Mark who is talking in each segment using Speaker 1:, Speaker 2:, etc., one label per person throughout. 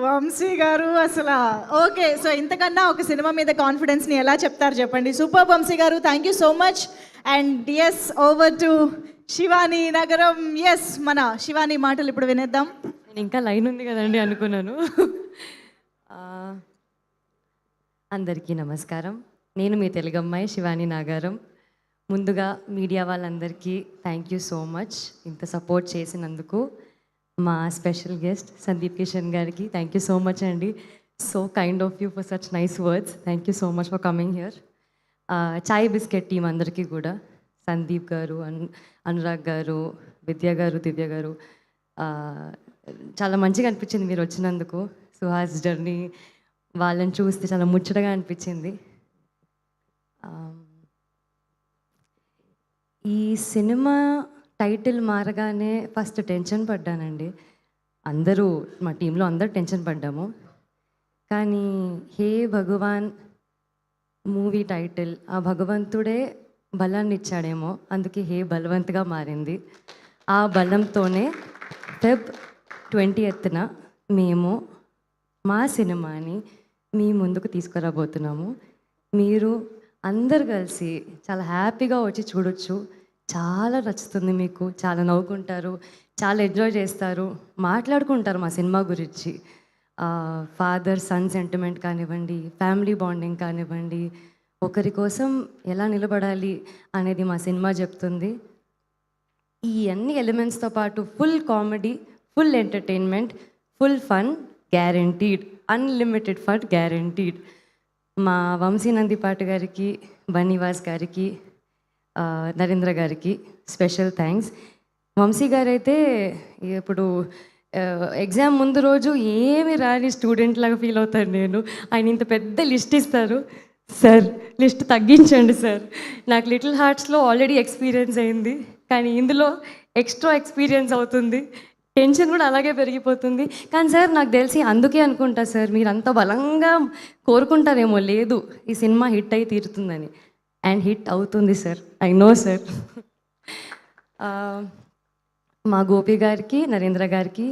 Speaker 1: వంశీ గారు అసలు okay. So ఇంతకన్నా ఒక సినిమా మీద కాన్ఫిడెన్స్ని ఎలా చెప్తారు చెప్పండి. Super Vamshi garu, thank you so much. And yes, over to Shivani Nagaram. Yes, మన శివాని మాటలు ఇప్పుడు వినేద్దాం.
Speaker 2: నేను ఇంకా లైన్ ఉంది కదండి అనుకున్నాను. ఆ, అందరికీ నమస్కారం. నేను మీ తెలుగు అమ్మాయి శివాని నాగారం. ముందుగా మీడియా వాళ్ళందరికీ థ్యాంక్ యూ సో మచ్ ఇంత సపోర్ట్ చేసినందుకు. మా స్పెషల్ గెస్ట్ సందీప్ కిషన్ గారికి థ్యాంక్ యూ సో మచ్ అండి. So kind of you for such nice words. Thank you so much for coming here. Chai biscuit team అందరికీ కూడా, సందీప్ గారు, అనురాగ్ గారు, విద్య గారు, దివ్య గారు, చాలా మంచిగా అనిపించింది మీరు వచ్చినందుకు. సుహాస్ జర్నీ వాళ్ళని చూస్తే చాలా ముచ్చటగా అనిపించింది. ఈ సినిమా టైటిల్ మారగానే ఫస్ట్ టెన్షన్ పడ్డానండి. అందరూ మా టీంలో అందరూ టెన్షన్ పడ్డాము. కానీ హే భగవాన్ మూవీ టైటిల్ ఆ భగవంతుడే బలాన్ని ఇచ్చాడేమో, అందుకే హే బలవంత్గా మారింది. ఆ బలంతోనే ఫెబ్ 20న మేము మా సినిమాని మీ ముందుకు తీసుకురాబోతున్నాము. మీరు అందరు కలిసి చాలా హ్యాపీగా వచ్చి చూడొచ్చు. చాలా నచ్చుతుంది మీకు, చాలా నవ్వుకుంటారు, చాలా ఎంజాయ్ చేస్తారు, మాట్లాడుకుంటారు మా సినిమా గురించి. ఫాదర్ సన్ సెంటిమెంట్ కానివ్వండి, ఫ్యామిలీ బాండింగ్ కానివ్వండి, ఒకరి కోసం ఎలా నిలబడాలి అనేది మా సినిమా చెప్తుంది. ఈ అన్ని ఎలిమెంట్స్తో పాటు full comedy, full entertainment, full fun guaranteed, unlimited fun guaranteed. మా వంశీ నందిపాటి గారికి, బన్నీవాస్ గారికి, నరేంద్ర గారికి స్పెషల్ థ్యాంక్స్. వంశీ గారు అయితే ఇప్పుడు ఎగ్జామ్ ముందు రోజు ఏమి రాని స్టూడెంట్ లాగా ఫీల్ అవుతాను నేను. ఆయన ఇంత పెద్ద లిస్ట్ ఇస్తారు, సార్ లిస్ట్ తగ్గించండి సార్, నాకు లిటిల్ హార్ట్స్లో ఆల్రెడీ ఎక్స్పీరియన్స్ అయింది, కానీ ఇందులో ఎక్స్ట్రా ఎక్స్పీరియన్స్ అవుతుంది, టెన్షన్ కూడా అలాగే పెరిగిపోతుంది. కానీ సార్ నాకు తెలిసి అందుకే అనుకుంటా సార్ మీరు అంత బలంగా కోరుకుంటారేమో, లేదు ఈ సినిమా హిట్ అయి తీరుతుందని. అండ్ హిట్ అవుతుంది సార్, ఐ నో సార్. మా గోపి గారికి, నరేంద్ర గారికి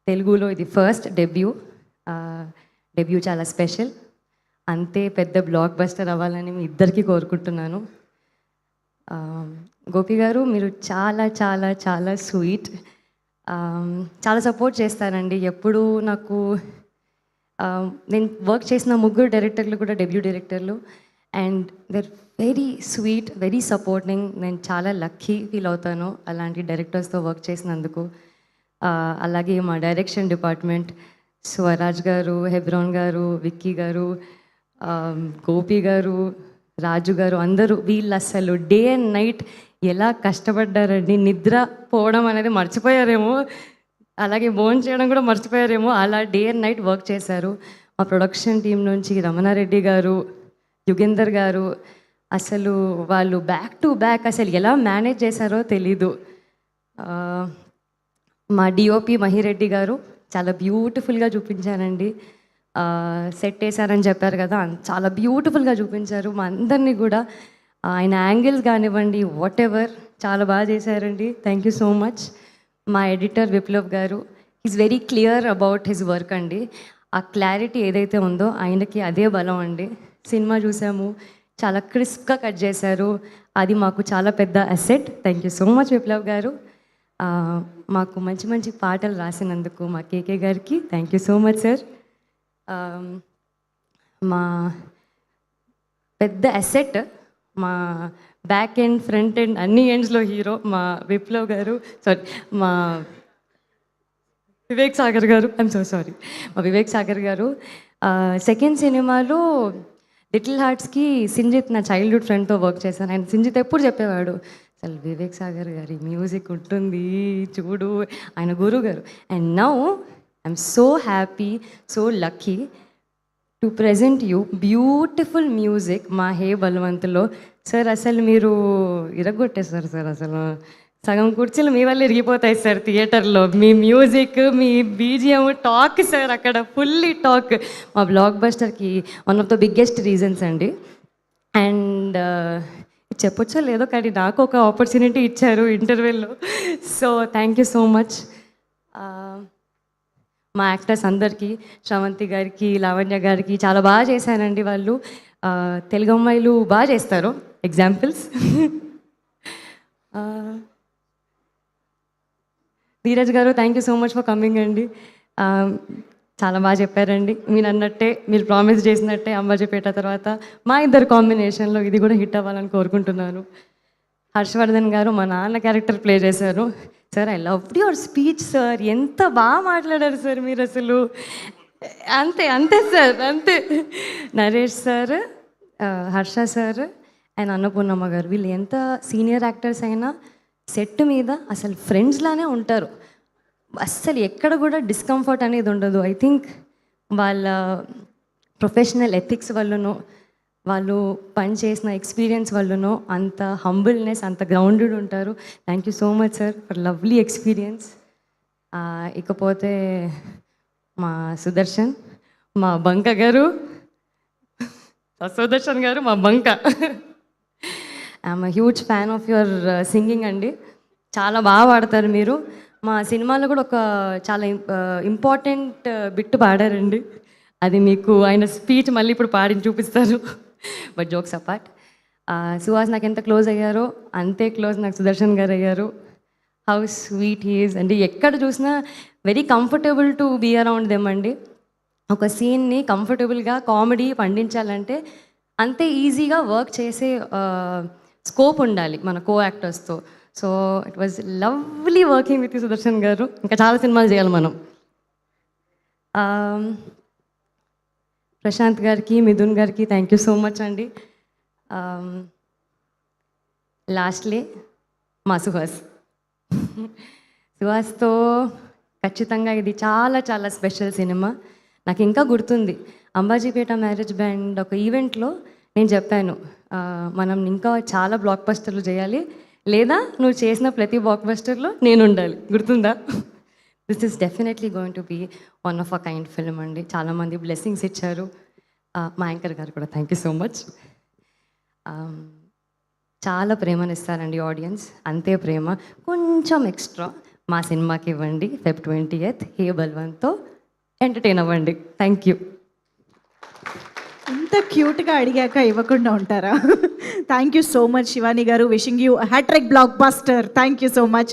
Speaker 2: తెలుగులో ఇది ఫస్ట్ డెబ్యూ. డెబ్యూ చాలా స్పెషల్. అంతే పెద్ద బ్లాక్ బస్టర్ అవ్వాలని మీ ఇద్దరికీ కోరుకుంటున్నాను. గోపి గారు మీరు చాలా చాలా చాలా స్వీట్, చాలా సపోర్ట్ చేస్తారండి ఎప్పుడు నాకు. నేను వర్క్ చేసిన ముగ్గురు డైరెక్టర్లు కూడా డెబ్యూ డైరెక్టర్లు, and they're very sweet, very supporting. నేను చాలా లక్కీ ఫీల్ అవుతాను అలాంటి డైరెక్టర్స్తో వర్క్ చేసినందుకు. అలాగే మా డైరెక్షన్ డిపార్ట్మెంట్ స్వరాజ్ గారు, హెబ్రాన్ గారు, విక్కీ గారు, గోపి గారు, రాజు గారు, అందరూ వీళ్ళు అసలు డే అండ్ నైట్ ఎలా కష్టపడ్డారండి. నిద్ర పోవడం అనేది మర్చిపోయారేమో, అలాగే భోజనం చేయడం కూడా మర్చిపోయారేమో, అలా డే అండ్ నైట్ వర్క్ చేశారు. మా ప్రొడక్షన్ టీం నుంచి రమణారెడ్డి గారు, యుగేందర్ గారు, అసలు వాళ్ళు బ్యాక్ టు బ్యాక్ అసలు ఎలా మేనేజ్ చేశారో తెలీదు. మా డిఓపి మహిరెడ్డి గారు చాలా బ్యూటిఫుల్గా చూపించారండి. సెట్ వేశారని చెప్పారు కదా, చాలా బ్యూటిఫుల్గా చూపించారు మా అందరినీ కూడా. ఆయన యాంగిల్స్ కానివ్వండి, వాట్ ఎవర్ చాలా బాగా చేశారండి. Thank you so much. మా ఎడిటర్ విప్లవ్ గారు, is very clear about his work అండి. ఆ క్లారిటీ ఏదైతే ఉందో ఆయనకి అదే బలం అండి. సినిమా చూసాము, చాలా క్రిస్ప్గా కట్ చేశారు, అది మాకు చాలా పెద్ద asset. Thank you so much Viplav గారు. మాకు మంచి మంచి పాటలు రాసినందుకు మా కేకే గారికి thank you so much sir. మా పెద్ద అసెట్, మా బ్యాక్ ఎండ్, ఫ్రంట్ ఎండ్, అన్ని ఎండ్స్లో హీరో మా విప్లవ్ గారు, సారీ మా వివేక్ సాగర్ గారు, ఐఎమ్ సో సారీ, మా వివేక్ సాగర్ గారు. సెకండ్ సినిమాలో లిటిల్ హార్ట్స్కి సింజిత్ నా చైల్డ్హుడ్ ఫ్రెండ్తో వర్క్ చేశాను. ఆయన సింజిత్ ఎప్పుడు చెప్పేవాడు, అసలు వివేక్ సాగర్ గారి మ్యూజిక్ ఉంటుంది చూడు, ఆయన గురువు గారు. And now I'm so happy, so lucky to present you beautiful music మా హే బలవంత్లో. సార్ అసలు మీరు ఇరగొట్టేస్తారు సార్, అసలు సగం కుర్చీలు మీ వల్ల ఇరిగిపోతాయి సార్ థియేటర్లో. మీ మ్యూజిక్, మీ బీజిఎం, టాక్ సార్ అక్కడ ఫుల్లీ టాక్. మా బ్లాక్ బస్టర్కి one of the biggest reasons అండి. అండ్ చెప్పొచ్చో లేదో కానీ నాకు ఒక ఆపర్చునిటీ ఇచ్చారు ఇంటర్వ్యూలో, so thank you so much. మా యాక్టర్స్ అందరికీ, శ్రవంతి గారికి, లావణ్య గారికి చాలా బాగా చేశారండి వాళ్ళు. తెలుగు అమ్మాయిలు బాగా చేస్తారు. ఎగ్జాంపుల్స్ ధీరజ్ గారు, thank you so much for coming అండి. చాలా బాగా చెప్పారండి. మీరు అన్నట్టే, మీరు ప్రామిస్ చేసినట్టే అంబాజీపేట తర్వాత మా ఇద్దరు కాంబినేషన్లో ఇది కూడా హిట్ అవ్వాలని కోరుకుంటున్నాను. హర్షవర్ధన్ గారు మా నాన్న క్యారెక్టర్ ప్లే చేశారు. Sir I love your speech sir, ఎంత బాగా మాట్లాడారు సార్ మీరు అసలు. అంతే అంతే సార్, అంతే. Naresh sir, Harsha sir and Annapurnamma గారు, వీళ్ళు ఎంత సీనియర్ యాక్టర్స్ అయినా సెట్ మీద అసలు ఫ్రెండ్స్లానే ఉంటారు. అస్సలు ఎక్కడ కూడా డిస్కంఫర్ట్ అనేది ఉండదు. ఐ థింక్ వాళ్ళ ప్రొఫెషనల్ ఎథిక్స్ వల్లనో, వాళ్ళు పని చేసిన ఎక్స్పీరియన్స్ వల్లనో అంత హంబుల్నెస్, అంత గ్రౌండెడ్ ఉంటారు. Thank you so much sir for lovely experience. ఇకపోతే మా సుదర్శన్, మా బంక గారు, సుదర్శన్ గారు మా బంక. I'm huge fan of your singing అండి. చాలా బాగా పాడతారు మీరు. మా సినిమాలో కూడా ఒక చాలా ఇంపార్టెంట్ బిట్ పాడారండి. అది మీకు ఆయన స్పీచ్ మళ్ళీ ఇప్పుడు పాడి చూపిస్తారు. బట్ జోక్స్ అపార్ట్, సుహాస్ నాకు ఎంత క్లోజ్ అయ్యారో అంతే క్లోజ్ నాకు సుదర్శన్ గారు అయ్యారు. హౌ స్వీట్ హీఈస్ అండి. ఎక్కడ చూసినా very comfortable to be around them అండి. ఒక సీన్ని కంఫర్టబుల్గా కామెడీ పండించాలంటే అంతే ఈజీగా వర్క్ చేసే స్కోప్ ఉండాలి మన కో యాక్టర్స్తో. So it was lovely working with Sudarshan గారు. ఇంకా చాలా సినిమాలు చేయాలి మనం. ప్రశాంత్ గారికి, మిథున్ గారికి థ్యాంక్ యూ సో మచ్ అండి. లాస్ట్లీ మా సుహాస్తో ఖచ్చితంగా ఇది చాలా చాలా స్పెషల్ సినిమా. నాకు ఇంకా గుర్తుంది, అంబాజీపేట మ్యారేజ్ బ్యాండ్ ఒక ఈవెంట్లో నేను చెప్పాను, మనం ఇంకా చాలా బ్లాక్ బస్టర్లు చేయాలి, లేదా నువ్వు చేసిన ప్రతి బ్లాక్ బస్టర్లో నేను ఉండాలి. గుర్తుందా? This is definitely going to be one of a kind film అండి. చాలామంది బ్లెస్సింగ్స్ ఇచ్చారు. మా యాంకర్ గారు కూడా థ్యాంక్ యూ సో మచ్. చాలా ప్రేమనిస్తారండి ఆడియన్స్, అంతే ప్రేమ కొంచెం ఎక్స్ట్రా మా సినిమాకి ఇవ్వండి. Feb 20th హే బల్వంత్తో ఎంటర్టైన్ అవ్వండి. Thank you.
Speaker 1: ఇంత క్యూట్గా అడిగాక ఇవ్వకుండా ఉంటారా? Thank you so much Shivani గారు. Wishing you hattrick blockbuster. Thank you so much.